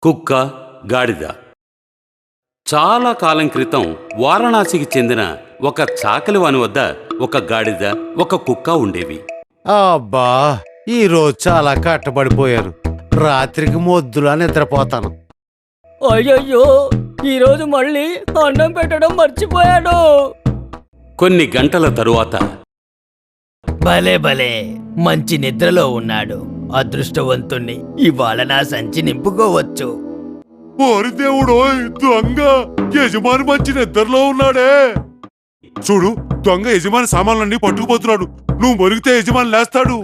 కుక్క గాడిద. చాలా కాలం క్రితం వారణాసికి చెందిన ఒక చాకలివాని వద్ద ఒక గాడిద, ఒక కుక్క ఉండేవి. అబ్బా, ఈరోజు చాలా కట్టబడిపోయారు. రాత్రికి మొద్దులా నిద్రపోతాను. అయ్యయ్యో, ఈరోజు మళ్ళీ అన్నం పెట్టడం మర్చిపోయాడు. కొన్ని గంటల తరువాత భలే భలే, మంచి నిద్రలో ఉన్నాడు. అదృష్టవంతుణ్ణి, ఇవాళ నా సంచి నింపుకోవచ్చు. ఓరి దేవుడో, దొంగ యజమాని మంచి నిద్రలో ఉన్నాడే. చూడు, దొంగ యజమాని సామాన్లన్నీ పట్టుకుపోతున్నాడు. నువ్వు మొరిగితే యజమాని లేస్తాడు.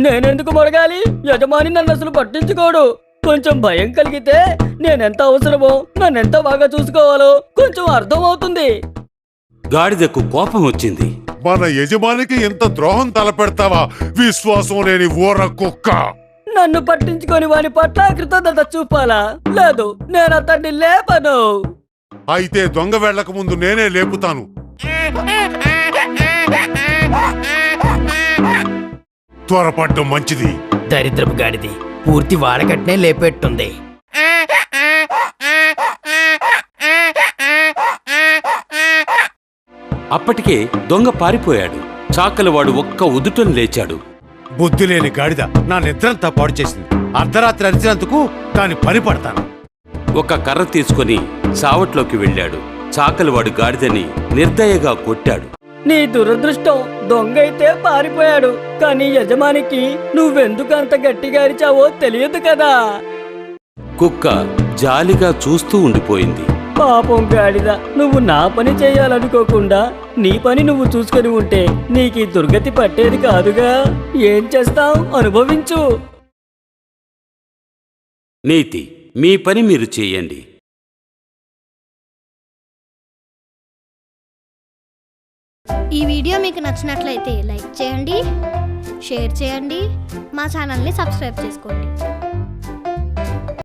నేనెందుకు మొరగాలి? యజమాని నన్ను అసలు పట్టించుకోడు. కొంచెం భయం కలిగితే నేనెంత అవసరమో, నన్నెంత బాగా చూసుకోవాలో కొంచెం అర్థం అవుతుంది. గాడిదకు కోపం వచ్చింది. మన యజమానికి ఇంత ద్రోహం తలపెడతావా, విశ్వాసం లేని ఊర కుక్క! నన్ను పట్టించుకొని వాని పట్ల కృతజ్ఞత చూపాలా? లేదు, నేను అతన్ని లేపను. అయితే దొంగ వెళ్లక ముందు నేనే లేపుతాను. త్వరపడ్డం మంచిది. దరిద్రపు గాడిది పూర్తి వాడకట్నే లేపెట్టుంది. అప్పటికే దొంగ పారిపోయాడు. చాకలివాడు ఒక్క ఉదుటం లేచాడు. బుద్ధి లేని గాడిద నా నిద్రంతా పాడు చేసింది. అర్ధరాత్రి అరిచినందుకు దాని పని పడతాను. ఒక కర్ర తీసుకుని సావట్లోకి వెళ్ళాడు. చాకలివాడు గాడిదని నిర్దయగా కొట్టాడు. నీ దురదృష్టం, దొంగ అయితే పారిపోయాడు, కానీ యజమానికి నువ్వెందుకు అంత గట్టిగా అరిచావో తెలియదు కదా. కుక్క జాలిగా చూస్తూ ఉండిపోయింది. పాపం గాడిద, నువ్వు నా పని చేయాలనుకోకుండా నీ పని నువ్వు చూసుకొని ఉంటే నీకీ దుర్గతి పట్టేది కాదుగా. ఏం చేస్తావ్, అనుభవించు. నీతి: మీ పని మీరు చేయండి. ఈ వీడియో మీకు నచ్చినట్లయితే లైక్ చేయండి, షేర్ చేయండి, మా ఛానల్ని సబ్స్క్రైబ్ చేసుకోండి.